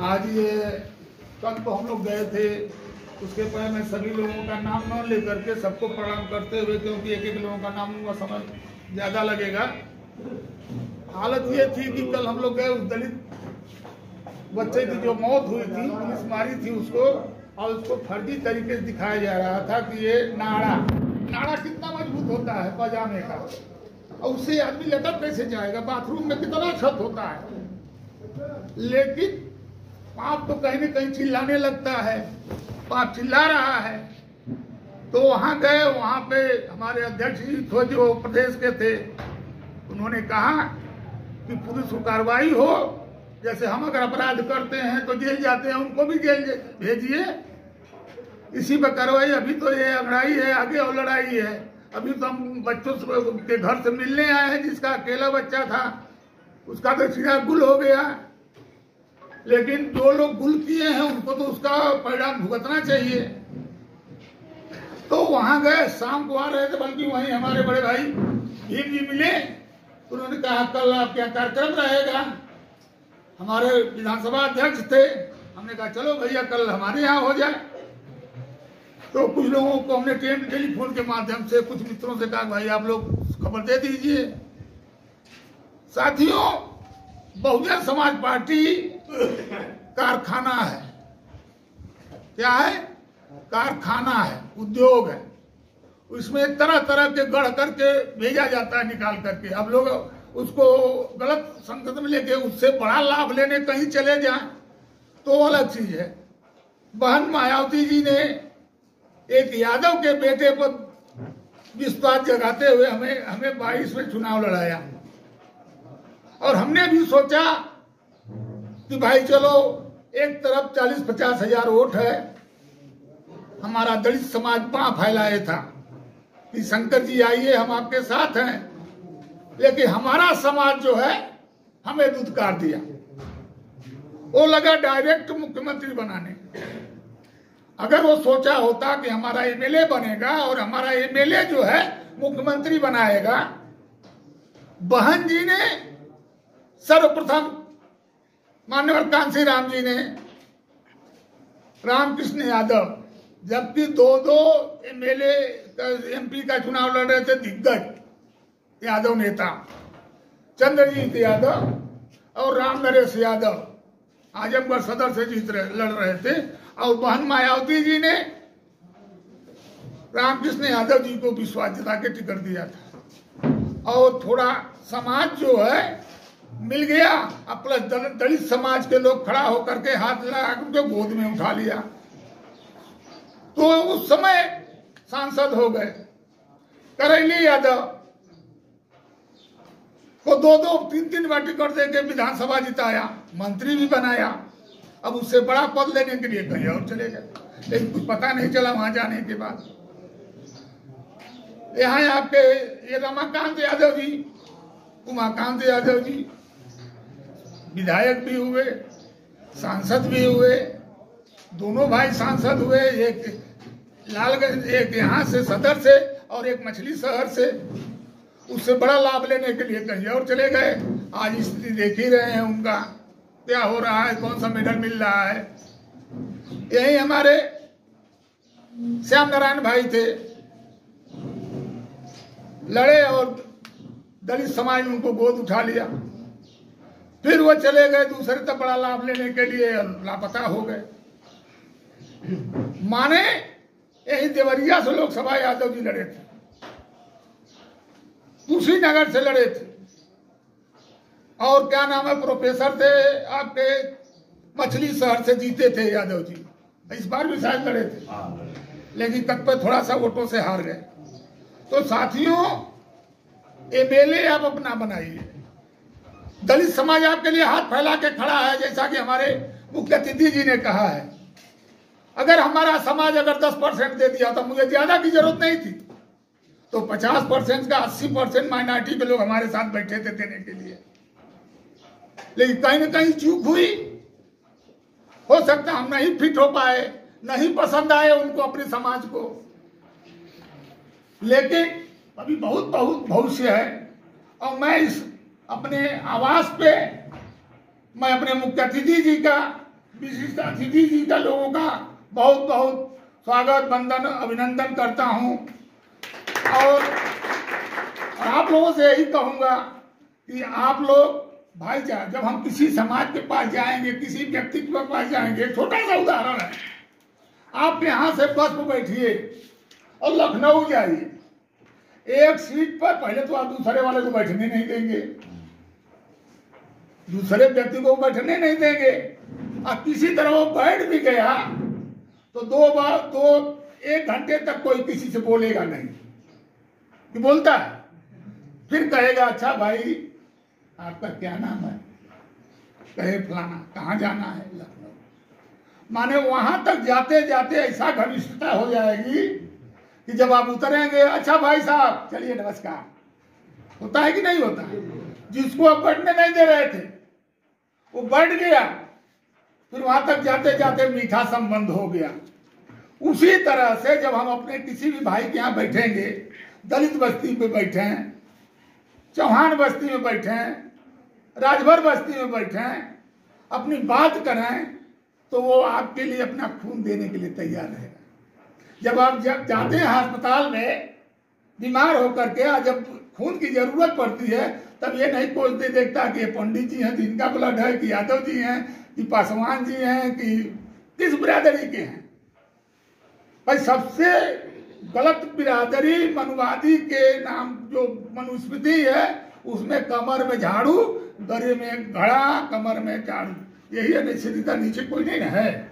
आज ये कल तो हम लोग गए थे, उसके पहले मैं सभी लोगों का नाम न लेकर के सबको प्रणाम करते हुए, क्योंकि एक एक लोगों का नाम लूंगा समय ज़्यादा लगेगा। हालत ये थी कि कल हम लोग गए, उस दलित बच्चे की जो मौत हुई थी, पुलिस मारी थी उसको, और उसको फर्जी तरीके से दिखाया जा रहा था कि ये नाड़ा कितना मजबूत होता है पजामे का, और उससे आदमी लटक कैसे जाएगा, बाथरूम में कितना छत होता है। लेकिन पाप तो कहीं न कहीं चिल्लाने लगता है, पाप चिल्ला रहा है। तो वहां गए, वहां पे हमारे अध्यक्ष जी थे जो प्रदेश के थे, उन्होंने कहा कि पुलिस को कार्रवाई हो, जैसे हम अगर अपराध करते हैं तो जेल जाते हैं, उनको भी जेल भेजिए, इसी पर कार्रवाई। अभी तो ये लड़ाई है, आगे और लड़ाई है। अभी तो हम बच्चों के घर से मिलने आए हैं, जिसका अकेला बच्चा था उसका तो सीधा गुल हो गया, लेकिन जो लोग गुल किए हैं उनको तो उसका परिणाम भुगतना चाहिए। तो वहां गए, शाम को आ रहे थे, बल्कि वहीं हमारे बड़े भाई भीम जी मिले, उन्होंने कहा कल आपका कार्यक्रम रहेगा। हमारे विधानसभा अध्यक्ष थे, हमने कहा चलो भैया कल हमारे यहाँ हो जाए। तो कुछ लोगों को हमने टेलीफोन के माध्यम से कुछ मित्रों से कहा भाई आप लोग खबर दे दीजिए। साथियों, बहुजन समाज पार्टी कारखाना है। क्या है? कारखाना है, उद्योग है। उसमें तरह तरह के गढ़ करके भेजा जाता है निकाल करके। अब लोग उसको गलत संगत में लेके उससे बड़ा लाभ लेने कहीं चले जाएं तो अलग चीज है। बहन मायावती जी ने एक यादव के बेटे पर विश्वास जगाते हुए हमें 22 में चुनाव लड़ाया, और हमने भी सोचा कि भाई चलो, एक तरफ 40-50 हजार वोट है, हमारा दलित समाज बाँ फैलाए था कि शंकर जी आइए हम आपके साथ हैं, लेकिन हमारा समाज जो है हमें दुत्कार दिया। वो लगा डायरेक्ट मुख्यमंत्री बनाने। अगर वो सोचा होता कि हमारा एमएलए बनेगा और हमारा एमएलए जो है मुख्यमंत्री बनाएगा, बहन जी ने सर्वप्रथम, माननीय कांसी राम जी ने, रामकृष्ण यादव, जबकि दो एमएलए एमपी का चुनाव लड़ रहे थे दिग्गज यादव नेता, चंद्रजीत यादव और राम नरेश यादव आजमगढ़ सदर से लड़ रहे थे, और बहन मायावती जी ने रामकृष्ण यादव जी को विश्वास जता के टिकट दिया था। और थोड़ा समाज जो है मिल गया, अब प्लस दलित समाज के लोग खड़ा होकर के हाथ लगा के गोद में उठा लिया, तो उस समय सांसद हो गए। करैली यादव को 2-3 बार टिकट देके विधानसभा जिताया, मंत्री भी बनाया। अब उससे बड़ा पद लेने के लिए कहीं और चले गए, लेकिन कुछ पता नहीं चला वहां जाने के बाद। यहाँ आपके ये रमाकांत यादव जी, उमाकांत यादव जी विधायक भी हुए, सांसद भी हुए, दोनों भाई सांसद हुए, एक लालगंज, एक यहाँ से सदर से और एक मछली शहर से। उससे बड़ा लाभ लेने के लिए कहीं और चले गए। आज स्थिति देख ही रहे हैं उनका क्या हो रहा है, कौन सा मेडल मिल रहा है। यही हमारे श्याम नारायण भाई थे, लड़े और दलित समाज ने उनको गोद उठा लिया, फिर वो चले गए दूसरे तक बड़ा लाभ लेने के लिए, लापता हो गए। माने यही देवरिया से लोकसभा यादव जी लड़े थे, कुशीनगर से लड़े थे, और क्या नाम है प्रोफेसर थे आपके, मछली शहर से जीते थे यादव जी। इस बार भी शायद लड़े थे, लेकिन तक पे थोड़ा सा वोटों से हार गए। तो साथियों, एमएलए आप अपना बनाइए, दलित समाज आपके लिए हाथ फैला के खड़ा है। जैसा कि हमारे मुख्य अतिथि जी ने कहा है, अगर हमारा समाज अगर 10% दे दिया तो मुझे ज्यादा की जरूरत नहीं थी, तो 50% का 80% माइनॉरिटी के लोग हमारे साथ बैठे थे देने के लिए। लेकिन कहीं न कहीं चूक हुई, हो सकता हम नहीं फिट हो पाए, नहीं पसंद आए उनको अपने समाज को, लेकिन अभी बहुत भविष्य है। और मैं इस अपने आवास पे मैं अपने मुख्य अतिथि जी का विशिष्ट अतिथि जी का लोगों का बहुत बहुत स्वागत वंदन अभिनंदन करता हूं। और आप लोगों से यही कहूंगा कि आप लोग भाईचारा, जब हम किसी समाज के पास जाएंगे, किसी व्यक्ति के पास जाएंगे, छोटा सा उदाहरण है, आप यहां से बस में बैठिए और लखनऊ जाइए, एक सीट पर पहले तो आप दूसरे वाले को बैठने नहीं देंगे, दूसरे व्यक्ति को बैठने नहीं देंगे, और किसी तरह वो बैठ भी गया तो 1 घंटे तक कोई किसी से बोलेगा नहीं कि बोलता है, फिर कहेगा अच्छा भाई आपका क्या नाम है, कहे फलाना, कहाँ जाना है, लखनऊ। माने वहां तक जाते जाते ऐसा घनिष्ठता हो जाएगी कि जब आप उतरेंगे, अच्छा भाई साहब चलिए नमस्कार, होता है कि नहीं होता है? जिसको आप बैठने नहीं दे रहे थे वो बैठ गया, फिर वहां तक जाते जाते मीठा संबंध हो गया। उसी तरह से जब हम अपने किसी भी भाई के यहाँ बैठेंगे, दलित बस्ती में बैठे हैं, चौहान बस्ती में बैठे हैं, राजभर बस्ती में बैठे हैं, अपनी बात करें तो वो आपके लिए अपना खून देने के लिए तैयार रहेगा। जब आप जाते हैं अस्पताल में बीमार होकर के, जब खून की जरूरत पड़ती है, तब ये नहीं कोई देखता कि ये पंडित जी हैं तो इनका ब्लड है, कि यादव जी हैं, कि पासवान जी हैं, कि किस बिरादरी के हैं। भाई सबसे गलत बिरादरी मनुवादी के नाम जो मनुस्मृति है, उसमें कमर में झाड़ू, गले में घड़ा, कमर में झाड़ू, यही है, सीधा नीचे कोई नहीं है।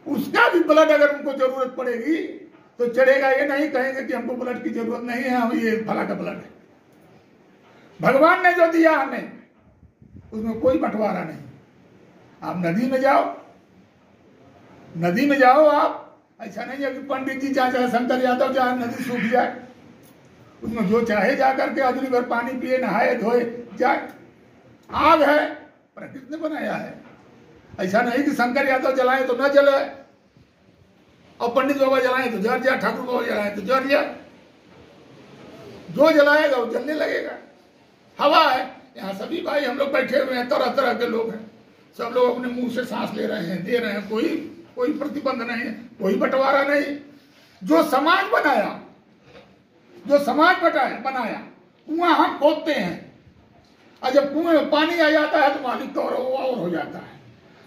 उसका भी ब्लड अगर उनको जरूरत पड़ेगी तो चढ़ेगा, ये नहीं कहेंगे कि हमको ब्लड की जरूरत नहीं है, हम ये फला का ब्लड है। भगवान ने जो दिया हमें उसमें कोई बंटवारा नहीं। आप नदी में जाओ, नदी में जाओ, आप ऐसा नहीं है कि पंडित जी चाहे शंकर यादव चाहे नदी सूख जाए, उसमें जो चाहे जा करके अगली बार पानी पिए, नहाए धोए जाए। आग है, प्रकृति ने बनाया है, ऐसा नहीं कि शंकर यादव जलाए तो न जले और पंडित बाबा जलाए तो जल जाए, ठाकुर बाबा जलाए तो जल जाए। जो जलाएगा वो जलने लगेगा। हवा है, यहाँ सभी भाई हम लोग बैठे हुए हैं, तरह तरह के लोग हैं, सब लोग अपने मुंह से सांस ले रहे हैं, दे रहे हैं, कोई प्रतिबंध नहीं है, कोई बंटवारा नहीं। जो समाज बनाया, जो समाज बनाया कुआं हम खोदते हैं, और जब कुएं में पानी आ जाता है तो मालिक तो और हो जाता है।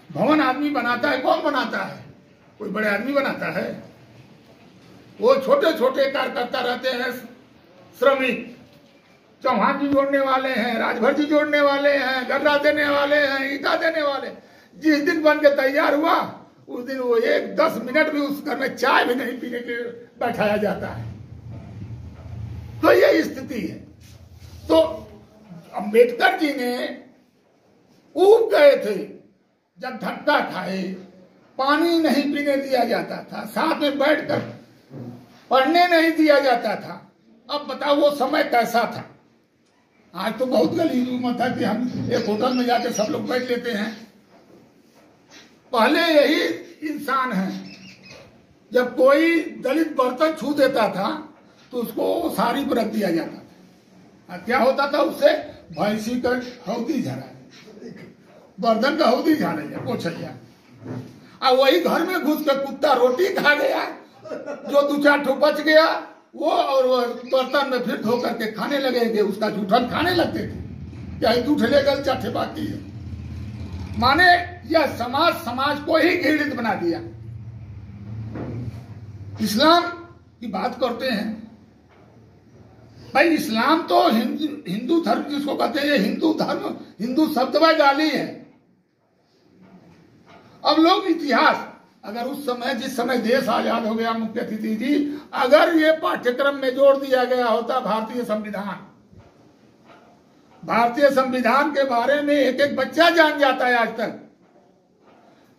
भवन आदमी बनाता है, कौन बनाता है? कोई बड़े आदमी बनाता है? वो छोटे छोटे कार्यकर्ता रहते हैं, श्रमिक। चौहान जी जोड़ने वाले हैं, राजभर जी जोड़ने वाले हैं, गर्रा देने वाले हैं, ईटा देने वाले। जिस दिन बन के तैयार हुआ उस दिन वो 10 मिनट भी उस घर में चाय भी नहीं पीने के बैठाया जाता है। तो ये स्थिति है। तो अंबेडकर जी ने ऊब गए थे जब धक्का खाए, पानी नहीं पीने दिया जाता था, साथ में बैठकर पढ़ने नहीं दिया जाता था। अब बताओ वो समय कैसा था? आज तो बहुत गलीज उम्र था कि हम एक होटल में जाके सब लोग बैठ लेते हैं। पहले यही इंसान है, जब कोई दलित बर्तन छू देता था तो उसको साड़ी पर रख दिया जाता था। क्या होता था उससे? भैंसी का हौदी झड़ा, बर्तन का हौदी झाड़े पोछैया। और वही घर में घुस कर कुत्ता रोटी खा गया, जो 2-4 ठो बच गया वो, और वो बर्तन में फिर धो करके खाने लगेंगे, उसका जूठन खाने लगते थे। क्या जूठ लेकर चाटे बाकी है। माने यह समाज को ही घृणित बना दिया। इस्लाम की बात करते हैं भाई, इस्लाम तो हिंदू धर्म जिसको कहते हैं, हिंदू धर्म, हिंदू शब्द में गाली है। अब लोग इतिहास, अगर उस समय जिस समय देश आजाद हो गया, मुख्य अतिथि जी, अगर ये पाठ्यक्रम में जोड़ दिया गया होता भारतीय संविधान के बारे में एक एक बच्चा जान जाता है। आज तक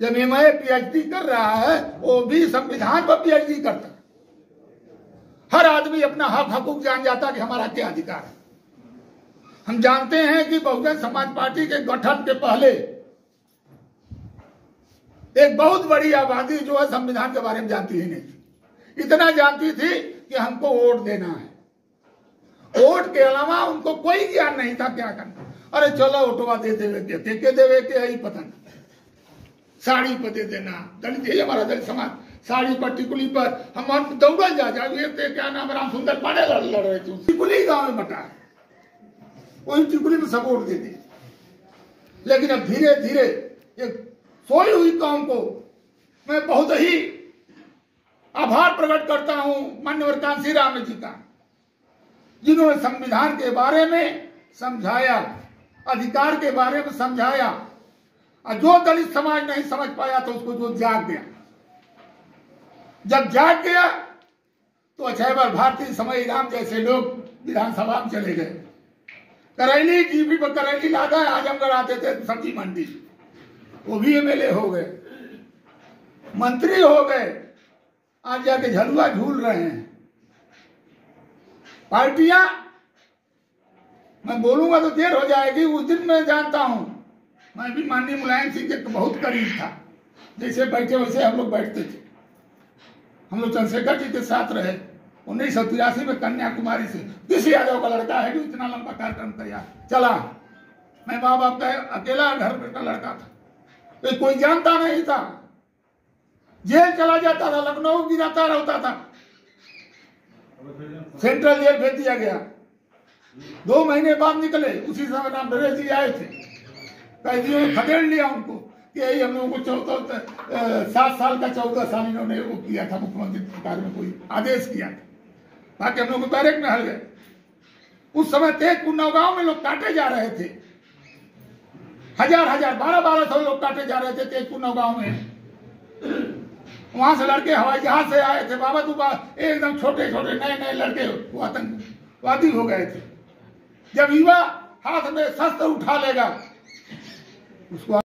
जब MA PhD कर रहा है, वो भी संविधान पर PhD करता है। हर आदमी अपना हक हकूक जान जाता कि हमारा क्या अधिकार है। हम जानते हैं कि बहुजन समाज पार्टी के गठन के पहले एक बहुत बड़ी आबादी जो है संविधान के बारे में जानती ही नहीं। इतना जानती थी कि हमको वोट देना है, वोट के अलावा उनको कोई ज्ञान नहीं था क्या करना। अरे चलो वोटवा दे देवे के, देवे के, यही पता नहीं। साड़ी पर दे देना, दलित है हमारा दलित समाज, साड़ी पर टिकुली पर हम दौड़ल जा जाए। क्या नाम राम सुंदर पांडे लड़ रहे थे, टिकुली गांव में बटा, वही टिकुली में सपोर्ट दे दी। लेकिन अब धीरे धीरे एक सोई हुई कौम को मैं बहुत ही आभार प्रकट करता हूं माननीय कांशीराम जी का, जिन्होंने संविधान के बारे में समझाया, अधिकार के बारे में समझाया, और जो दलित समाज नहीं समझ पाया तो उसको जो जाग गया, जब जाग गया तो अक्षयवर भारती समय राम जैसे लोग विधानसभा में चले गए। करैली जीपी पर करैली लादा आजमगढ़ आते थे सब्जी मंडी, वो भी एमएलए हो गए, मंत्री हो गए, आज जाके झलुआ झूल रहे हैं। पार्टियां, मैं बोलूंगा तो देर हो जाएगी। उस दिन मैं जानता हूं, मैं भी माननीय मुलायम सिंह के बहुत करीब था, जैसे बैठे वैसे हम लोग बैठते थे। हम लोग चंद्रशेखर जी के साथ रहे 1983 में कन्याकुमारी से। किसी यादव का लड़का है जो इतना लंबा कार्यक्रम तैयार चला, मैं माँ बाप का अकेला घर का लड़का था, तो कोई जानता नहीं था। जेल चला जाता था, लखनऊ गिराता रहता था, सेंट्रल जेल भेज दिया गया। 2 महीने बाद निकले, उसी समय राम नरेश जी आए थे, कैदियों ने खदेड़ लिया उनको कि यही हम लोगों को 7 साल का 14 साल इन्होंने वो किया था, मुख्यमंत्री सरकार में कोई आदेश किया था, बाकी हम लोग को बैरक में हल गए। उस समय तेजपुर नौगांव में लोग काटे जा रहे थे, 1200 लोग काटे जा रहे थे तेजपुर नौगांव में। वहां से लड़के हवाई जहाज से आए थे, बाबा दुबा एकदम छोटे छोटे नए लड़के वो आतंकवादी हो गए थे। जब युवा हाथ में शस्त्र उठा लेगा उसको